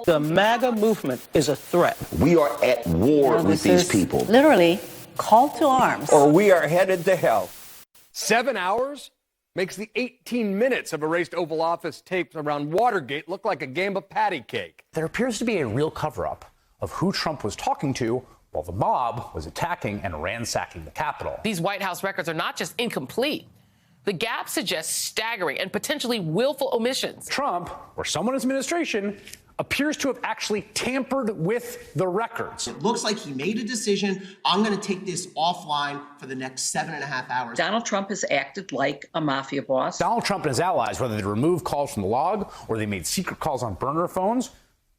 The MAGA movement is a threat. We are at war with these people. Literally, call to arms. Or we are headed to hell. 7 hours makes the 18 minutes of erased Oval Office tapes around Watergate look like a game of patty cake. There appears to be a real cover-up of who Trump was talking to while the mob was attacking and ransacking the Capitol. These White House records are not just incomplete. The gap suggests staggering and potentially willful omissions. Trump, or someone in his administration, appears to have actually tampered with the records. It looks like he made a decision. I'm going to take this offline for the next 7.5 hours. Donald Trump has acted like a mafia boss. Donald Trump and his allies, whether they removed calls from the log or they made secret calls on burner phones,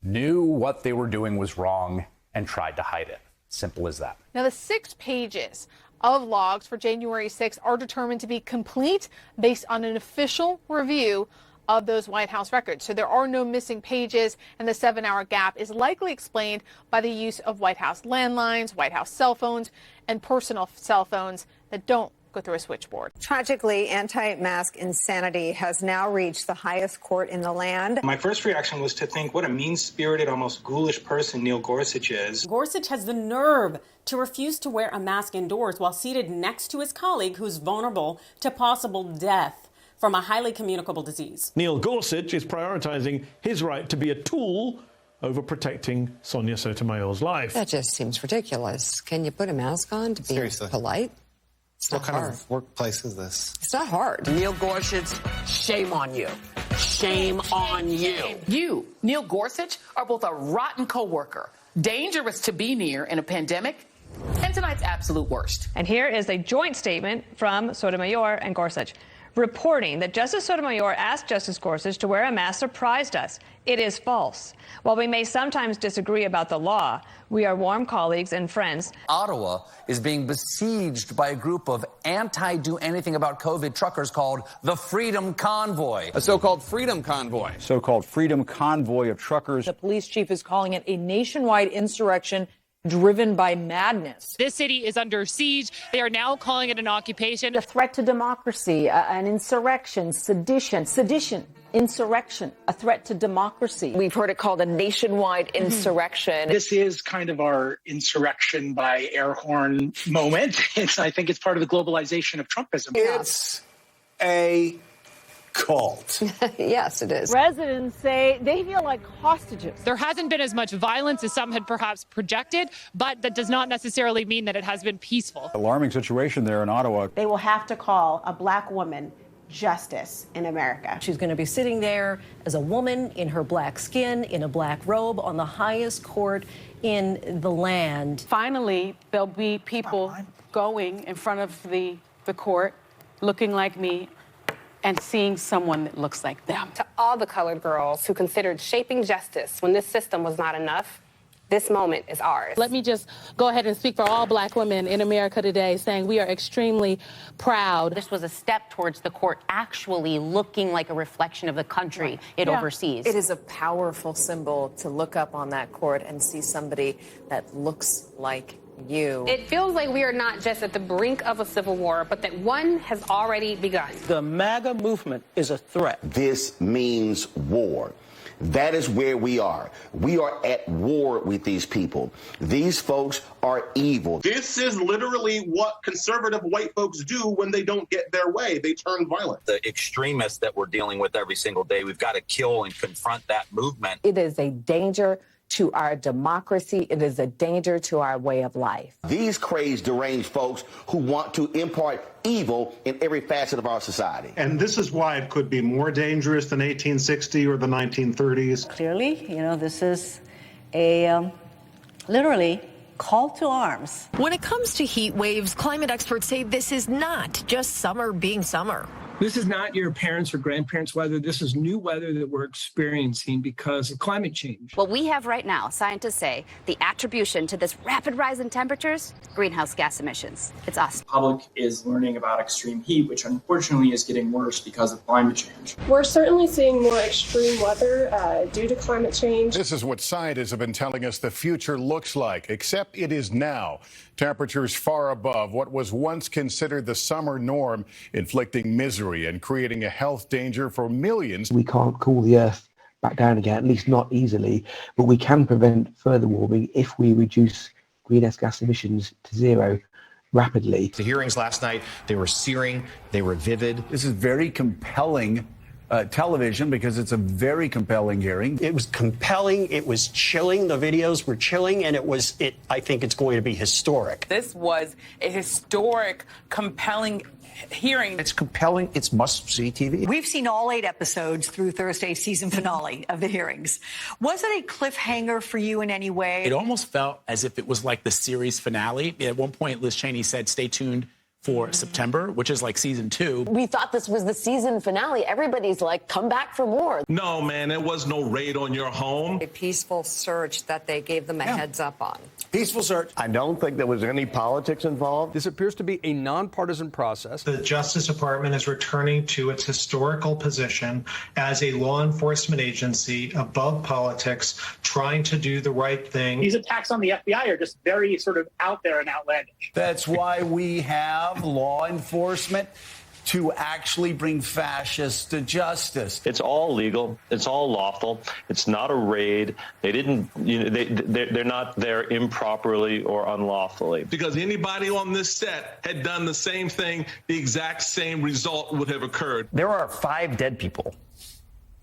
knew what they were doing was wrong and tried to hide it. Simple as that. Now, the 6 pages of logs for January 6th are determined to be complete based on an official review of those White House records. So there are no missing pages, and the 7-hour gap is likely explained by the use of White House landlines, White House cell phones, and personal cell phones that don't go through a switchboard. Tragically, anti-mask insanity has now reached the highest court in the land. My first reaction was to think what a mean-spirited, almost ghoulish person Neil Gorsuch is. Gorsuch has the nerve to refuse to wear a mask indoors while seated next to his colleague who's vulnerable to possible death from a highly communicable disease. Neil Gorsuch is prioritizing his right to be a tool over protecting Sonia Sotomayor's life. That just seems ridiculous. Can you put a mask on to be polite? What kind of workplace is this? It's not hard. Neil Gorsuch, shame on you. Shame on you. You, Neil Gorsuch, are both a rotten coworker, dangerous to be near in a pandemic, and tonight's absolute worst. And here is a joint statement from Sotomayor and Gorsuch, reporting that Justice Sotomayor asked Justice Gorsuch to wear a mask surprised us. It is false. While we may sometimes disagree about the law, we are warm colleagues and friends. Ottawa is being besieged by a group of anti-do-anything-about-COVID truckers called the Freedom Convoy. A so-called Freedom Convoy. So-called Freedom Convoy of truckers. The police chief is calling it a nationwide insurrection driven by madness. This city is under siege. They are now calling it an occupation. A threat to democracy, an insurrection, sedition, insurrection, a threat to democracy. We've heard it called a nationwide insurrection. This is kind of our insurrection by air horn moment. I think it's part of the globalization of Trumpism. It's a cult. Yes, it is. Residents say they feel like hostages. There hasn't been as much violence as some had perhaps projected, but that does not necessarily mean that it has been peaceful. Alarming situation there in Ottawa. They will have to call a black woman justice in America. She's going to be sitting there as a woman in her black skin, in a black robe, on the highest court in the land. Finally, there'll be people going in front of the court looking like me and seeing someone that looks like them. To all the colored girls who considered shaping justice when this system was not enough, this moment is ours. Let me just go ahead and speak for all black women in America today, saying we are extremely proud. This was a step towards the court actually looking like a reflection of the country it oversees. It is a powerful symbol to look up on that court and see somebody that looks like you. It feels like we are not just at the brink of a civil war, but that one has already begun. The MAGA movement is a threat. This means war. That is where we are. We are at war with these people. These folks are evil. This is literally what conservative white folks do when they don't get their way. They turn violent. The extremists that we're dealing with every single day, we've got to kill and confront that movement. It is a danger to our democracy. It is a danger to our way of life. These crazed, deranged folks who want to impart evil in every facet of our society. And this is why it could be more dangerous than 1860 or the 1930s. Clearly, this is a literally call to arms. When it comes to heat waves, climate experts say this is not just summer being summer. This is not your parents' or grandparents' weather. This is new weather that we're experiencing because of climate change. What we have right now, scientists say, the attribution to this rapid rise in temperatures, greenhouse gas emissions. It's us. The public is learning about extreme heat, which unfortunately is getting worse because of climate change. We're certainly seeing more extreme weather due to climate change. This is what scientists have been telling us the future looks like, except it is now. Temperatures far above what was once considered the summer norm, inflicting misery and creating a health danger for millions. We can't cool the earth back down again, at least not easily, but we can prevent further warming if we reduce greenhouse gas emissions to zero rapidly. The hearings last night, they were searing, they were vivid. This is very compelling television because it's a very compelling hearing. It was compelling, it was chilling, the videos were chilling, and I think it's going to be historic. This was a historic, compelling hearing. It's compelling. It's must-see TV. We've seen all 8 episodes through Thursday's season finale of the hearings. Was it a cliffhanger for you in any way? It almost felt as if it was like the series finale. At one point, Liz Cheney said, stay tuned for September, which is like season 2. We thought this was the season finale. Everybody's like, come back for more. No, man, there was no raid on your home. A peaceful search that they gave them a heads up on. Peaceful search. I don't think there was any politics involved. This appears to be a nonpartisan process. The Justice Department is returning to its historical position as a law enforcement agency above politics, trying to do the right thing. These attacks on the FBI are just very sort of out there and outlandish. That's why we have law enforcement to actually bring fascists to justice. It's all legal. It's all lawful. It's not a raid. They didn't, they're not there improperly or unlawfully. Because anybody on this set had done the same thing, the exact same result would have occurred. There are 5 dead people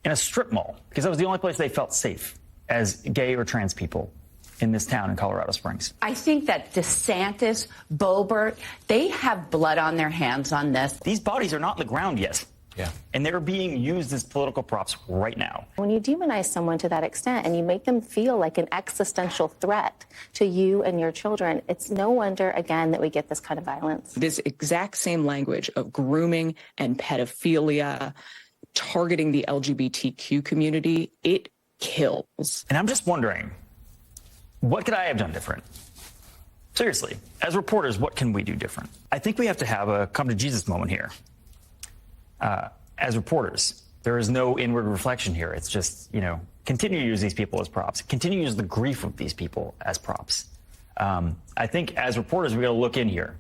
in a strip mall because that was the only place they felt safe as gay or trans people in this town in Colorado Springs. I think that DeSantis, Boebert, they have blood on their hands on this. These bodies are not in the ground yet. Yeah. And they're being used as political props right now. When you demonize someone to that extent and you make them feel like an existential threat to you and your children, it's no wonder, again, that we get this kind of violence. This exact same language of grooming and pedophilia, targeting the LGBTQ community, it kills. And I'm just wondering, what could I have done different? Seriously, as reporters, what can we do different? I think we have to have a come to Jesus moment here. As reporters, there is no inward reflection here. It's just, continue to use these people as props. Continue to use the grief of these people as props. I think as reporters, we got to look in here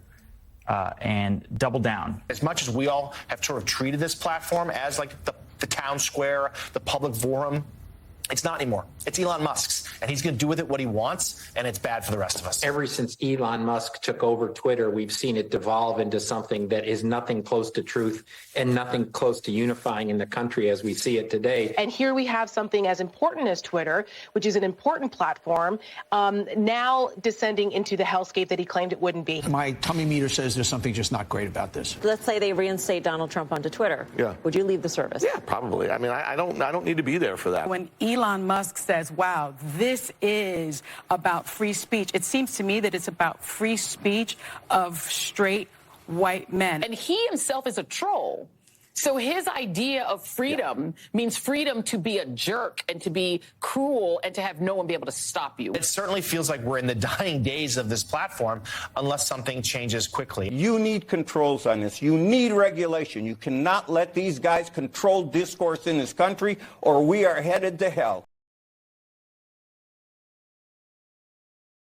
and double down. As much as we all have sort of treated this platform as like the town square, the public forum, it's not anymore. It's Elon Musk's, and he's going to do with it what he wants, and it's bad for the rest of us. Ever since Elon Musk took over Twitter, we've seen it devolve into something that is nothing close to truth and nothing close to unifying in the country as we see it today. And here we have something as important as Twitter, which is an important platform, now descending into the hellscape that he claimed it wouldn't be. My tummy meter says there's something just not great about this. Let's say they reinstate Donald Trump onto Twitter. Yeah. Would you leave the service? Yeah, probably. I mean, I don't need to be there for that. When Elon Musk says, wow, this is about free speech, it seems to me that it's about free speech of straight white men. And he himself is a troll. So his idea of freedom means freedom to be a jerk and to be cruel and to have no one be able to stop you. It certainly feels like we're in the dying days of this platform unless something changes quickly. You need controls on this. You need regulation. You cannot let these guys control discourse in this country, or we are headed to hell.